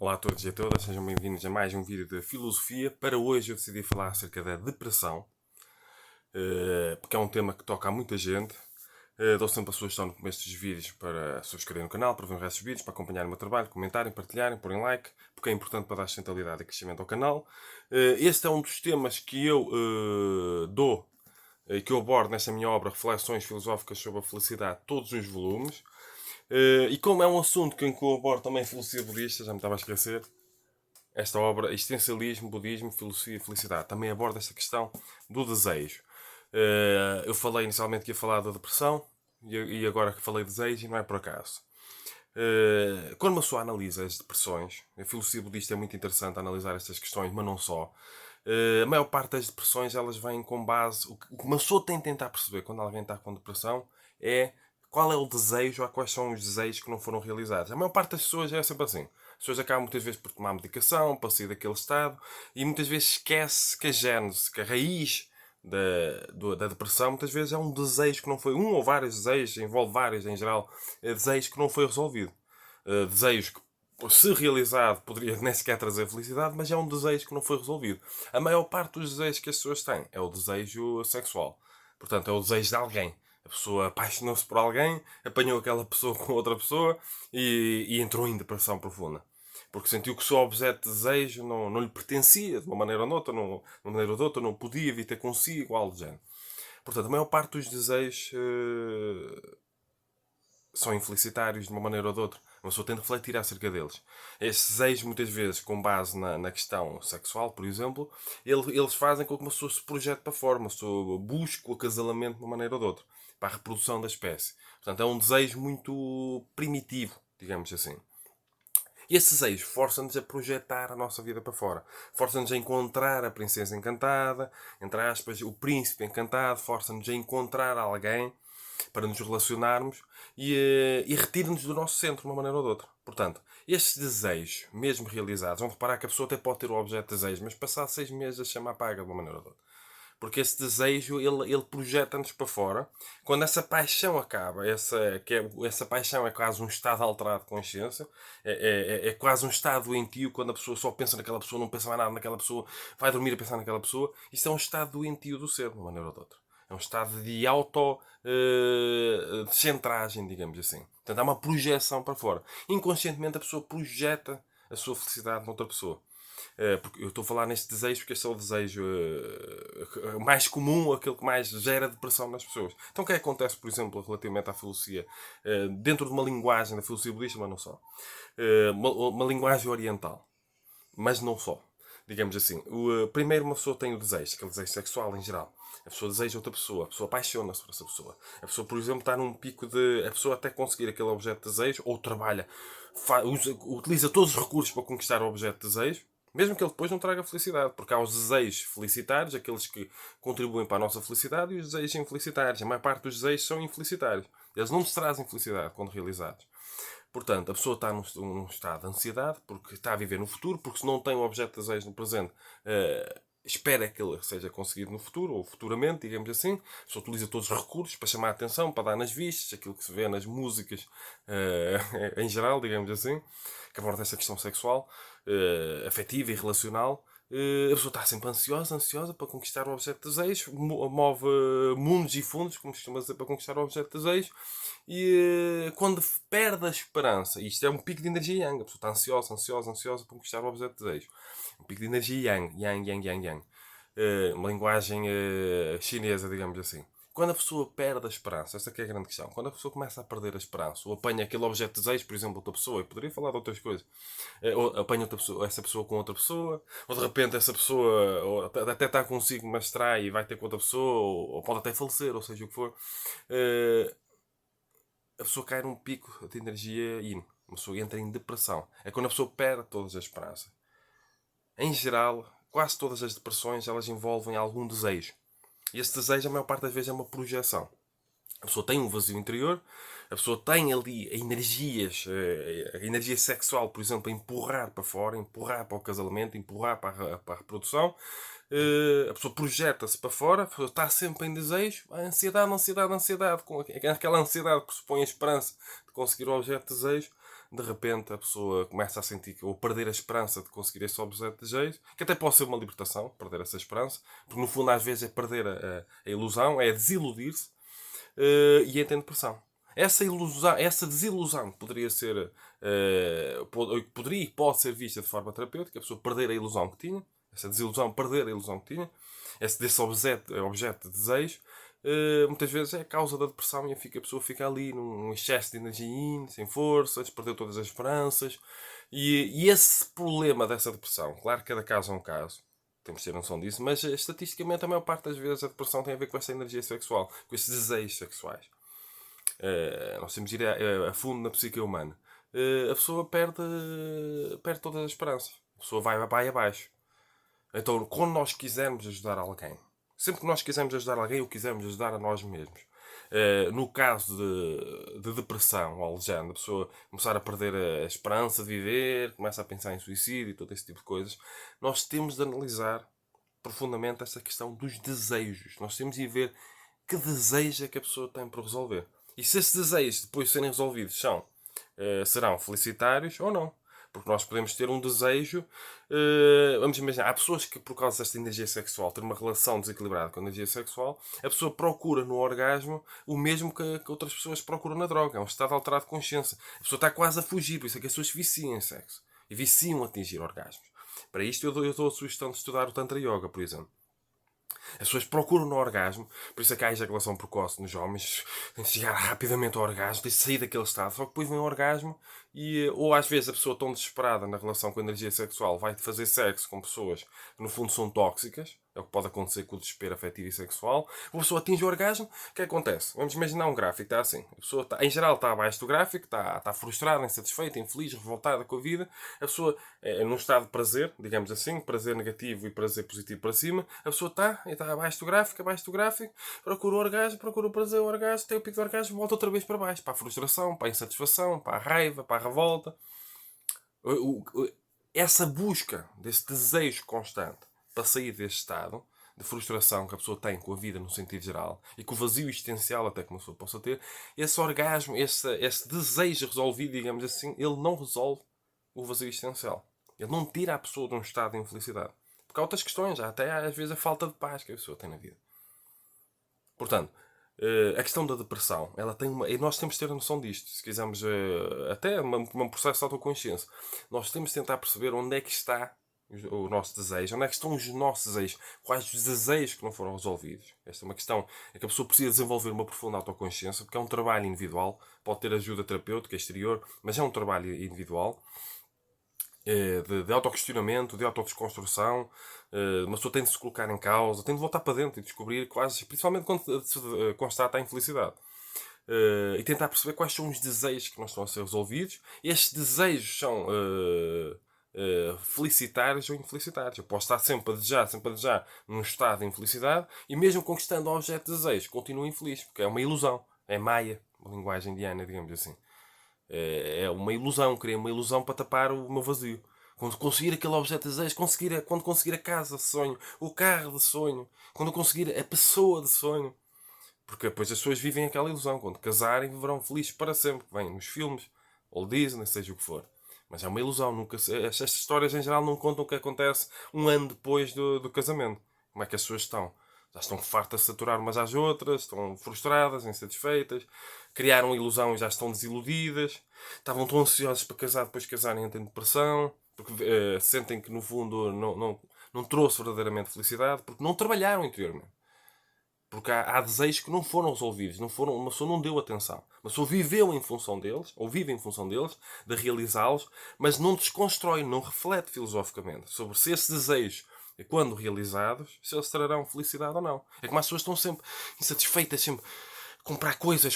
Olá a todos e a todas, sejam bem-vindos a mais um vídeo de filosofia. Para hoje eu decidi falar acerca da depressão, porque é um tema que toca a muita gente. Dou sempre a sugestão no começo dos vídeos para subscreverem no canal, para ver o resto dos vídeos, para acompanharem o meu trabalho, comentarem, partilharem, porem like, porque é importante para dar sustentabilidade e crescimento ao canal. Este é um dos temas que eu dou e que eu abordo nesta minha obra, Reflexões Filosóficas sobre a Felicidade, todos os volumes. E como é um assunto que eu abordo também filosofia budista, já me estava a esquecer, esta obra, Existencialismo, Budismo, Filosofia e Felicidade, também aborda esta questão do desejo. Eu falei inicialmente que ia falar da depressão e agora que falei de desejo, não é por acaso. Quando uma pessoa analisa as depressões, a filosofia budista é muito interessante analisar estas questões, mas não só. A maior parte das depressões elas vêm com base. O que uma pessoa tem de tentar perceber quando alguém está com depressão é qual é o desejo ou quais são os desejos que não foram realizados. A maior parte das pessoas é sempre assim. As pessoas acabam muitas vezes por tomar medicação para sair daquele estado e muitas vezes esquece que a gênese, que a raiz da depressão muitas vezes é um desejo que não foi, um ou vários desejos, envolve vários em geral, desejo que não foi resolvido. Desejo que, se realizado, poderia nem sequer trazer felicidade, mas é um desejo que não foi resolvido. A maior parte dos desejos que as pessoas têm é o desejo sexual. Portanto, é o desejo de alguém. A pessoa apaixonou-se por alguém, apanhou aquela pessoa com outra pessoa e entrou em depressão profunda. Porque sentiu que o seu objeto de desejo não lhe pertencia de uma maneira ou de outra, não podia vir ter consigo, algo do género. Portanto, a maior parte dos desejos são infelicitários de uma maneira ou de outra. Uma pessoa tem de refletir acerca deles. Estes desejos, muitas vezes, com base na questão sexual, por exemplo, eles fazem com que uma pessoa se projete para fora, uma pessoa busque o acasalamento de uma maneira ou de outra, para a reprodução da espécie. Portanto, é um desejo muito primitivo, digamos assim. E esse desejo força-nos a projetar a nossa vida para fora. Força-nos a encontrar a princesa encantada, entre aspas, o príncipe encantado, força-nos a encontrar alguém para nos relacionarmos e retira-nos do nosso centro de uma maneira ou de outra. Portanto, estes desejos, mesmo realizados, vão reparar que a pessoa até pode ter o objeto de desejo, mas passar 6 meses a chama apaga de uma maneira ou de outra. Porque esse desejo, ele projeta-nos para fora. Quando essa paixão acaba, essa paixão é quase um estado alterado de consciência, é quase um estado doentio, quando a pessoa só pensa naquela pessoa, não pensa mais nada naquela pessoa, vai dormir a pensar naquela pessoa. Isto é um estado doentio do ser, de uma maneira ou de outra. É um estado de auto-descentragem, digamos assim. Portanto, há uma projeção para fora. Inconscientemente, a pessoa projeta a sua felicidade noutra pessoa. Porque eu estou a falar neste desejo porque este é o desejo mais comum, aquele que mais gera depressão nas pessoas. Então o que é que acontece, por exemplo, relativamente à filosofia? Dentro de uma linguagem da filosofia budista, mas não só. Uma linguagem oriental. Mas não só. Digamos assim. Primeiro uma pessoa tem o desejo, aquele desejo sexual em geral. A pessoa deseja outra pessoa, a pessoa apaixona-se por essa pessoa. A pessoa, por exemplo, está num pico de. A pessoa até conseguir aquele objeto de desejo, ou trabalha, utiliza todos os recursos para conquistar o objeto de desejo, mesmo que ele depois não traga felicidade, porque há os desejos felicitários, aqueles que contribuem para a nossa felicidade, e os desejos infelicitários. A maior parte dos desejos são infelicitários. Eles não nos trazem felicidade quando realizados. Portanto, a pessoa está num estado de ansiedade, porque está a viver no futuro, porque se não tem um objeto de desejo no presente, espera que ele seja conseguido no futuro, ou futuramente, digamos assim. A pessoa utiliza todos os recursos para chamar a atenção, para dar nas vistas, aquilo que se vê nas músicas em geral, digamos assim, que aborda essa questão sexual, afetiva e relacional. A pessoa está sempre ansiosa para conquistar o objeto de desejo, move mundos e fundos, como costuma dizer, para conquistar o objeto de desejo, e quando perde a esperança, isto é um pico de energia yang, a pessoa está ansiosa para conquistar o objeto de desejo. Um pico de energia yang. Uma linguagem chinesa, digamos assim. Quando a pessoa perde a esperança, essa é a grande questão. Quando a pessoa começa a perder a esperança, ou apanha aquele objeto de desejo, por exemplo, outra pessoa, eu poderia falar de outras coisas, ou apanha essa pessoa com outra pessoa, ou de repente essa pessoa até está consigo, mas trai e vai ter com outra pessoa, ou pode até falecer, ou seja o que for. A pessoa cai num pico de energia e a pessoa entra em depressão. É quando a pessoa perde todas as esperanças. Em geral, quase todas as depressões elas envolvem algum desejo. E esse desejo, a maior parte das vezes, é uma projeção. A pessoa tem um vazio interior, a pessoa tem ali energias, a energia sexual, por exemplo, a empurrar para fora, empurrar para o casamento, empurrar para a reprodução. A pessoa projeta-se para fora, a pessoa está sempre em desejo, a ansiedade, com aquela ansiedade que supõe a esperança de conseguir o objeto de desejo, de repente a pessoa começa a sentir ou perder a esperança de conseguir esse objeto de desejo, que até pode ser uma libertação, perder essa esperança, porque no fundo às vezes é perder a ilusão, é desiludir-se, e entra em depressão. Essa ilusão, essa desilusão poderia ser, poderia e pode ser vista de forma terapêutica, a pessoa perder a ilusão que tinha, essa desilusão, perder a ilusão que tinha, desse objeto de desejo, muitas vezes é a causa da depressão e a pessoa fica ali num excesso de energia, sem forças, perdeu todas as esperanças. E esse problema dessa depressão, claro que cada caso é um caso, temos de ter noção disso, mas estatisticamente a maior parte das vezes a depressão tem a ver com essa energia sexual, com esses desejos sexuais. Nós temos de ir a fundo na psique humana. A pessoa perde todas as esperanças. A pessoa vai abaixo. Então, quando nós quisermos ajudar alguém, sempre que nós quisermos ajudar alguém ou quisermos ajudar a nós mesmos, no caso de depressão ou alejando, a pessoa começar a perder a esperança de viver, começa a pensar em suicídio e todo esse tipo de coisas, nós temos de analisar profundamente essa questão dos desejos. Nós temos de ver que desejo é que a pessoa tem para resolver. E se esses desejos depois de serem resolvidos serão felicitários ou não. Porque nós podemos ter um desejo. Vamos imaginar, há pessoas que, por causa desta energia sexual, ter uma relação desequilibrada com a energia sexual, a pessoa procura no orgasmo o mesmo que outras pessoas procuram na droga. É um estado alterado de consciência. A pessoa está quase a fugir, por isso é que as pessoas viciam em sexo e viciam a atingir orgasmos. Para isto, eu dou a sugestão de estudar o Tantra Yoga, por exemplo. As pessoas procuram no orgasmo, por isso é que há ejaculação precoce nos homens, tem de chegar rapidamente ao orgasmo, tem de sair daquele estado, só que depois vem o orgasmo ou às vezes a pessoa tão desesperada na relação com a energia sexual vai fazer sexo com pessoas que no fundo são tóxicas, é o que pode acontecer com o desespero afetivo e sexual, a pessoa atinge o orgasmo, o que acontece? Vamos imaginar um gráfico, está assim, a pessoa em geral está abaixo do gráfico, está frustrada, insatisfeita, infeliz, revoltada com a vida, a pessoa é num estado de prazer, digamos assim, prazer negativo e prazer positivo para cima, a pessoa está abaixo do gráfico, procura o orgasmo, procura o prazer, o orgasmo, tem o pico do orgasmo, volta outra vez para baixo, para a frustração, para a insatisfação, para a raiva, para a revolta. Essa busca desse desejo constante para sair deste estado de frustração que a pessoa tem com a vida no sentido geral e com o vazio existencial até que uma pessoa possa ter, esse orgasmo, esse desejo resolvido, digamos assim, ele não resolve o vazio existencial. Ele não tira a pessoa de um estado de infelicidade. Porque há outras questões, há até às vezes a falta de paz que a pessoa tem na vida. Portanto, a questão da depressão, ela tem uma. E nós temos de ter a noção disto. Se quisermos até um processo de autoconsciência, nós temos de tentar perceber onde é que está o nosso desejo, onde é que estão os nossos desejos, quais os desejos que não foram resolvidos. Esta é uma questão é que a pessoa precisa desenvolver uma profunda autoconsciência, porque é um trabalho individual, pode ter ajuda terapêutica exterior, mas é um trabalho individual. De autoquestionamento, de autodesconstrução. Uma pessoa tem de se colocar em causa, tem de voltar para dentro e descobrir quase, principalmente quando se constata a infelicidade. E tentar perceber quais são os desejos que não estão a ser resolvidos. E estes desejos são felicitários ou infelicitários. Eu posso estar sempre a desejar num estado de infelicidade e mesmo conquistando o objeto de desejo, continuo infeliz, porque é uma ilusão. É maia, uma linguagem indiana, digamos assim. É uma ilusão, criei uma ilusão para tapar o meu vazio. Quando conseguir aquele objeto de desejo, quando conseguir a casa de sonho, o carro de sonho, quando eu conseguir a pessoa de sonho. Porque depois as pessoas vivem aquela ilusão. Quando casarem, viverão felizes para sempre. Vem nos filmes, ou Disney, seja o que for. Mas é uma ilusão. Estas histórias em geral não contam o que acontece um ano depois do casamento. Como é que as pessoas estão? Já estão fartas de se aturar umas às outras, estão frustradas, insatisfeitas, criaram ilusão e já estão desiludidas, estavam tão ansiosos para casar, depois de casarem entram em depressão, porque sentem que no fundo não trouxe verdadeiramente felicidade, porque não trabalharam interiormente. Porque há desejos que não foram resolvidos, uma pessoa não deu atenção. Uma pessoa viveu em função deles, ou vive em função deles, de realizá-los, mas não desconstrói, não reflete filosoficamente sobre se esses desejos, quando realizados, se eles trarão felicidade ou não. É como as pessoas estão sempre insatisfeitas, sempre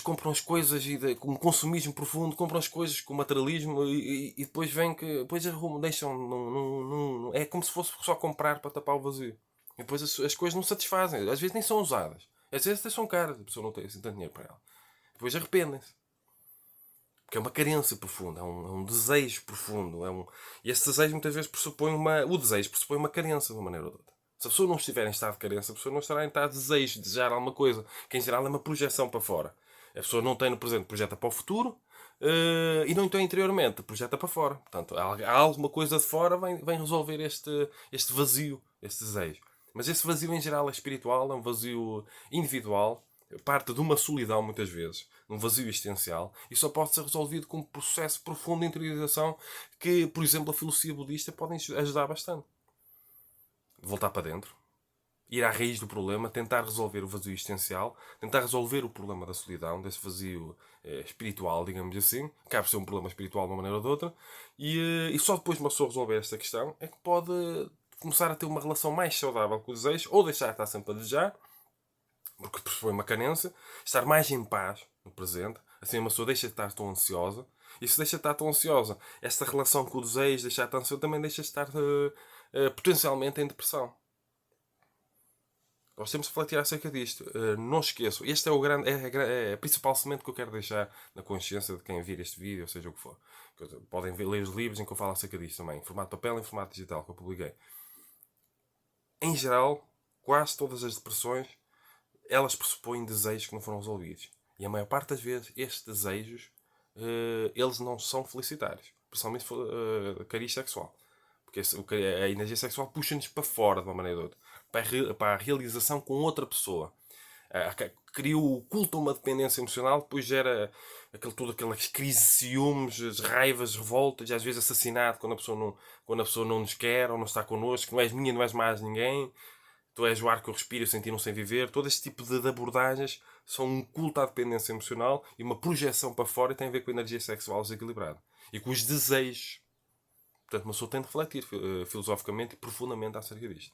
compram as coisas e com um consumismo profundo, compram as coisas com materialismo e depois vem que depois arrumam, deixam, é como se fosse só comprar para tapar o vazio. E depois as coisas não satisfazem. Às vezes nem são usadas. Às vezes até são caras. A pessoa não tem assim tanto dinheiro para ela. Depois arrependem-se. Porque é uma carência profunda. É um desejo profundo. E esse desejo muitas vezes pressupõe o desejo pressupõe uma carência de uma maneira ou de outra. Se a pessoa não estiver em estado de carência, a pessoa não estará em estado de desejar alguma coisa. Que em geral é uma projeção para fora. A pessoa não tem no presente, projeta para o futuro. e não então interiormente, projeta para fora. Portanto, há alguma coisa de fora vem resolver este vazio, este desejo. Mas esse vazio em geral é espiritual, é um vazio individual, parte de uma solidão muitas vezes, um vazio existencial, e só pode ser resolvido com um processo profundo de interiorização que, por exemplo, a filosofia budista pode ajudar bastante. Voltar para dentro, ir à raiz do problema, tentar resolver o vazio existencial, tentar resolver o problema da solidão, desse vazio espiritual, digamos assim. Cabe ser um problema espiritual de uma maneira ou de outra. E só depois de uma pessoa resolver esta questão é que pode começar a ter uma relação mais saudável com o desejo, ou deixar de estar sempre a desejar, porque pressupõe uma carência, estar mais em paz no presente. Assim uma pessoa deixa de estar tão ansiosa. E se deixa de estar tão ansiosa, esta relação com o desejo, deixar de estar ansiosa, também deixa de estar potencialmente em depressão. Nós temos de refletir acerca disto. Não esqueçam. Este é o grande, é a principal semente que eu quero deixar na consciência de quem vir este vídeo, ou seja o que for. Podem ler os livros em que eu falo acerca disto também. Em formato papel e em formato digital que eu publiquei. Em geral, quase todas as depressões, elas pressupõem desejos que não foram resolvidos. E a maior parte das vezes, estes desejos, eles não são felicitários. Principalmente cariz sexual. Porque a energia sexual puxa-nos para fora de uma maneira ou de outra. Para a realização com outra pessoa. Cria o culto a uma dependência emocional, depois gera todas aquelas crises de ciúmes, as raivas, revoltas, e às vezes assassinato quando a pessoa não nos quer ou não está connosco. Não és minha, não és mais ninguém. Tu és o ar que eu respiro, eu senti-não sem viver. Todo este tipo de abordagens são um culto à dependência emocional e uma projeção para fora e tem a ver com a energia sexual desequilibrada. E com os desejos. Portanto, uma pessoa tem de refletir filosoficamente e profundamente acerca disto.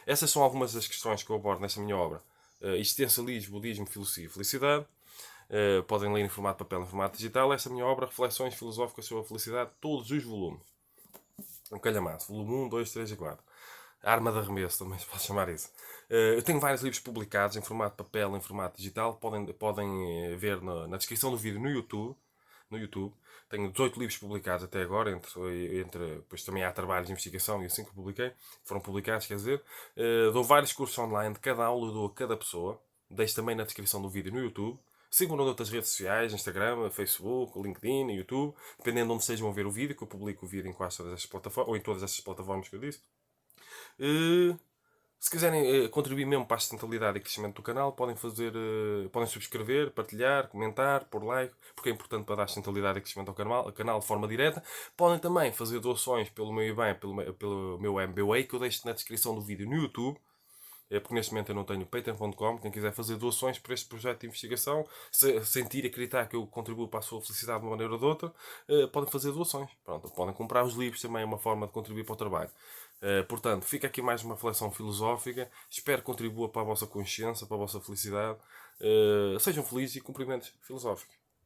Essas são algumas das questões que eu abordo nesta minha obra. Existencialismo, budismo, filosofia e felicidade. Podem ler em formato de papel, em formato digital. Esta minha obra, Reflexões Filosóficas sobre a Felicidade, todos os volumes. Um calhamaço. Volume 1, 2, 3 e 4. A arma de arremesso, também se pode chamar isso. Eu tenho vários livros publicados em formato de papel, em formato digital. Podem ver na descrição do vídeo no YouTube. Tenho 18 livros publicados até agora, depois também há trabalhos de investigação e assim que publiquei, foram publicados, quer dizer. Dou vários cursos online, de cada aula eu dou a cada pessoa. Deixo também na descrição do vídeo no YouTube. Sigam-me noutras redes sociais, Instagram, Facebook, LinkedIn, YouTube, dependendo de onde estejam a ver o vídeo, que eu publico o vídeo em quase todas estas plataformas, ou em todas estas plataformas que eu disse. Se quiserem contribuir mesmo para a sustentabilidade e crescimento do canal, podem subscrever, partilhar, comentar, pôr like, porque é importante para dar sustentabilidade e crescimento ao canal de forma direta. Podem também fazer doações pelo meu IBAN, pelo meu MBWay, que eu deixo na descrição do vídeo no YouTube. Porque neste momento eu não tenho patreon.com. Quem quiser fazer doações para este projeto de investigação, sentir e acreditar que eu contribuo para a sua felicidade de uma maneira ou de outra, podem fazer doações. Pronto, podem comprar os livros, também é uma forma de contribuir para o trabalho. Portanto, fica aqui mais uma reflexão filosófica. Espero que contribua para a vossa consciência, para a vossa felicidade. Sejam felizes e cumprimentos filosóficos.